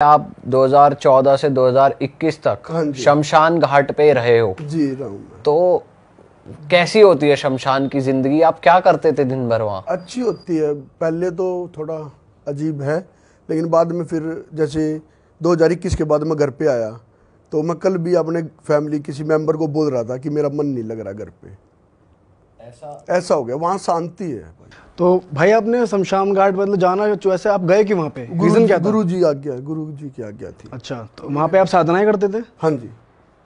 आप 2014 से 2021 तक शमशान घाट पे रहे हो जी। रहूं तो कैसी होती है शमशान की जिंदगी? आप क्या करते थे दिन भर वहाँ? अच्छी होती है। पहले तो थोड़ा अजीब है, लेकिन बाद में फिर जैसे 2021 के बाद मैं घर पे आया तो मैं कल भी अपने फैमिली किसी मेंबर को बोल रहा था कि मेरा मन नहीं लग रहा घर पे। ऐसा हो गया, वहाँ शांति है। तो भाई आपने शमशान घाट मतलब जाना जो वैसे आप गए क्यों वहाँ पे? रीजन क्या था? गुरु जी की आज्ञा थी। अच्छा, तो वहाँ पे आप साधनाएं करते थे? हाँ जी।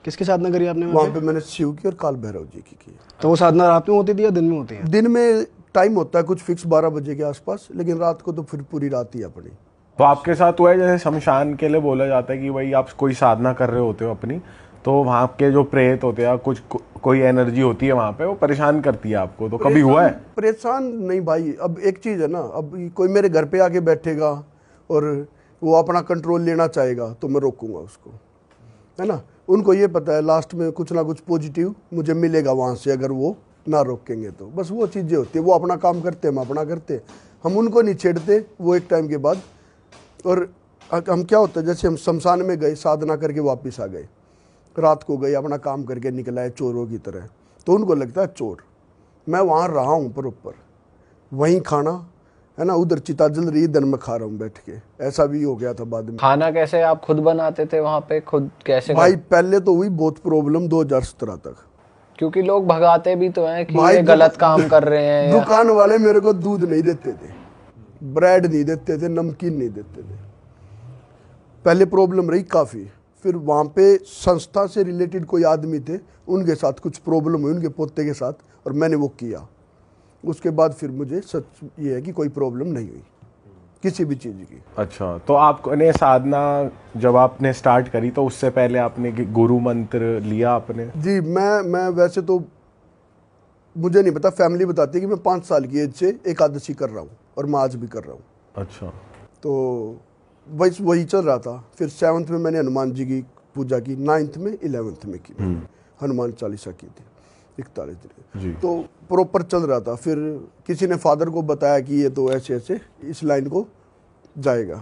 किसकी साधना करी आपने वहाँ पे मैंने शिव की और काल भैरव जी की। तो वो साधना रात में होती थी या दिन में होती है? दिन में टाइम होता है कुछ फिक्स 12 बजे के आसपास, लेकिन रात को तो फिर पूरी रात ही अपनी। तो आपके साथ हुआ है जैसे शमशान के लिए बोला जाता है कि भाई आप कोई साधना कर रहे होते हो अपनी, तो वहाँ के जो प्रेत होते हैं कुछ कोई एनर्जी होती है वहाँ पे, वो परेशान करती है आपको, तो कभी हुआ है? परेशान नहीं भाई। अब एक चीज़ है ना, अब कोई मेरे घर पे आके बैठेगा और वो अपना कंट्रोल लेना चाहेगा तो मैं रोकूंगा उसको, है ना। उनको ये पता है लास्ट में कुछ ना कुछ पॉजिटिव मुझे मिलेगा वहाँ से, अगर वो ना रोकेंगे तो। बस वो चीज़ें होती है, वो अपना काम करते हम अपना करते, हम उनको नहीं छेड़ते वो एक टाइम के बाद। और हम क्या होता है, जैसे हम शमशान में गए साधना करके वापस आ गए, रात को गए अपना काम करके निकला है चोरों की तरह, तो उनको लगता है चोर। मैं वहाँ रहा हूँ प्रॉपर, वहीं खाना है ना, उधर चिता जल रही, इधर मैं खा रहा हूँ बैठ के। ऐसा भी हो गया था बाद में। खाना कैसे आप खुद बनाते थे वहाँ पे? खुद कैसे भाई पहले तो हुई बहुत प्रॉब्लम 2017 तक, क्योंकि लोग भगाते भी तो हैं कि ये गलत काम कर रहे हैं। दुकान वाले मेरे को दूध नहीं देते थे, ब्रेड नहीं देते थे, नमकीन नहीं देते थे। पहले प्रॉब्लम रही काफ़ी। फिर वहाँ पे संस्था से रिलेटेड कोई आदमी थे, उनके साथ कुछ प्रॉब्लम हुई उनके पोते के साथ, और मैंने वो किया। उसके बाद फिर मुझे सच ये है कि कोई प्रॉब्लम नहीं हुई किसी भी चीज़ की। अच्छा, तो आपने साधना जब आपने स्टार्ट करी तो उससे पहले आपने गुरु मंत्र लिया आपने? जी, मैं वैसे तो मुझे नहीं पता, फैमिली बताती है कि मैं 5 साल की एज से एकादशी कर रहा हूँ और मैं आज भी कर रहा हूँ। अच्छा, तो वही चल रहा था। फिर 7th में मैंने हनुमान जी की पूजा की, 9th में 11th में की, हनुमान चालीसा की थी 41 दिन। तो प्रॉपर चल रहा था। फिर किसी ने फादर को बताया कि ये तो ऐसे ऐसे इस लाइन को जाएगा,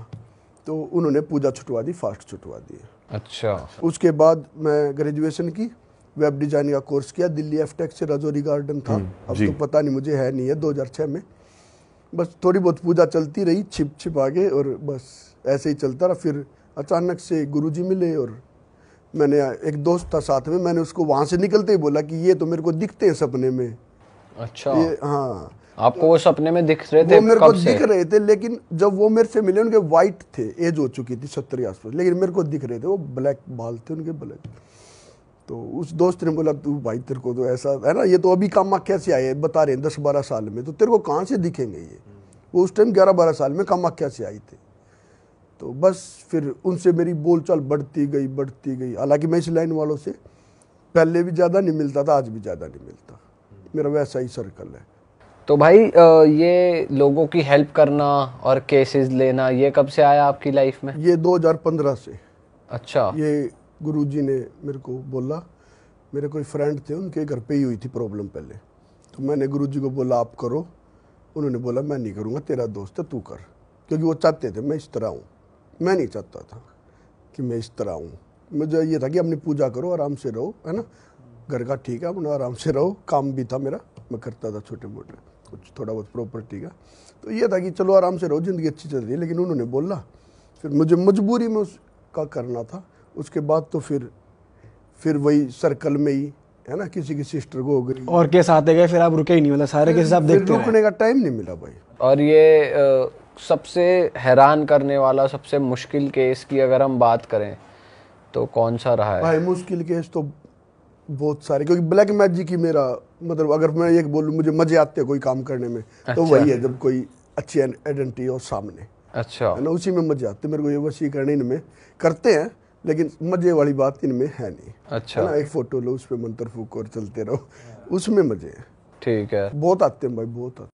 तो उन्होंने पूजा छुटवा दी, फास्ट छुटवा दी। अच्छा। उसके बाद मैं ग्रेजुएशन की, वेब डिजाइनिंग का कोर्स किया दिल्ली एफटेक से, राजौरी गार्डन था। अब तो पता नहीं मुझे है नहीं है, 2006 में। बस थोड़ी बहुत पूजा चलती रही छिप छिप आगे, और बस ऐसे ही चलता रहा। फिर अचानक से गुरुजी मिले, और मैंने एक दोस्त था साथ में, मैंने उसको वहाँ से निकलते ही बोला कि ये तो मेरे को दिखते हैं सपने में। अच्छा। ये हाँ, आपको वो सपने में दिख रहे थे? वो मेरे को दिख रहे थे, लेकिन जब वो मेरे से मिले उनके वाइट थे, एज हो चुकी थी 70 आसपास, लेकिन मेरे को दिख रहे थे, वो ब्लैक बाल थे उनके, ब्लैक। तो उस दोस्त ने बोला तू भाई तेरे को तो ऐसा है ना, ये तो अभी कामाख्या से आए बता रहे हैं 10-12 साल में, तो तेरे को कहाँ से दिखेंगे ये। वो उस टाइम 11-12 साल में कामाख्या से आई थे। तो बस फिर उनसे मेरी बोलचाल बढ़ती गई। हालांकि मैं इस लाइन वालों से पहले भी ज़्यादा नहीं मिलता था, आज भी ज़्यादा नहीं मिलता, मेरा वैसा ही सर्कल है। तो भाई ये लोगों की हेल्प करना और केसेस लेना, ये कब से आया आपकी लाइफ में? ये 2015 से। अच्छा। ये गुरुजी ने मेरे को बोला, मेरे कोई फ्रेंड थे उनके घर पे ही हुई थी प्रॉब्लम पहले, तो मैंने गुरुजी को बोला आप करो। उन्होंने बोला मैं नहीं करूँगा, तेरा दोस्त है तू कर, क्योंकि वो चाहते थे मैं इस तरह हूँ। मैं नहीं चाहता था कि मैं इस तरह हूँ, मुझे ये था कि अपनी पूजा करो, आराम से रहो, है ना, घर का ठीक है, अपना आराम से रहो। काम भी था मेरा, मैं करता था छोटे मोटे कुछ थोड़ा बहुत प्रॉपर्टी का, तो ये था कि चलो आराम से रहो, ज़िंदगी अच्छी चल रही है। लेकिन उन्होंने बोला, फिर मुझे मजबूरी में उसका करना था। उसके बाद तो फिर वही सर्कल में ही, है ना, किसी की सिस्टर को हो गई। और केस आते गए, फिर आप रुके ही नहीं, मतलब सारे केस आप देखते रहे? रुकने का टाइम नहीं मिला भाई। और ये सबसे हैरान करने वाला, सबसे मुश्किल केस की अगर हम बात करें तो कौन सा रहा है? भाई मुश्किल केस तो बहुत सारे, क्योंकि ब्लैक मैजिक की मेरा मतलब, अगर मैं ये बोलूँ मुझे मजे आते हैं कोई काम करने में, तो वही है जब कोई अच्छी आइडेंटिटी हो सामने। अच्छा। है ना, उसी में मजे आते। मेरे को ये वशीकरण इनमें करते हैं, लेकिन मजे वाली बात इनमें है नहीं। अच्छा। है ना, एक फोटो लो, उस पर मंत्र फूको और चलते रहो, उसमें मजे हैं। ठीक है। बहुत आते हैं भाई, बहुत आते हैं।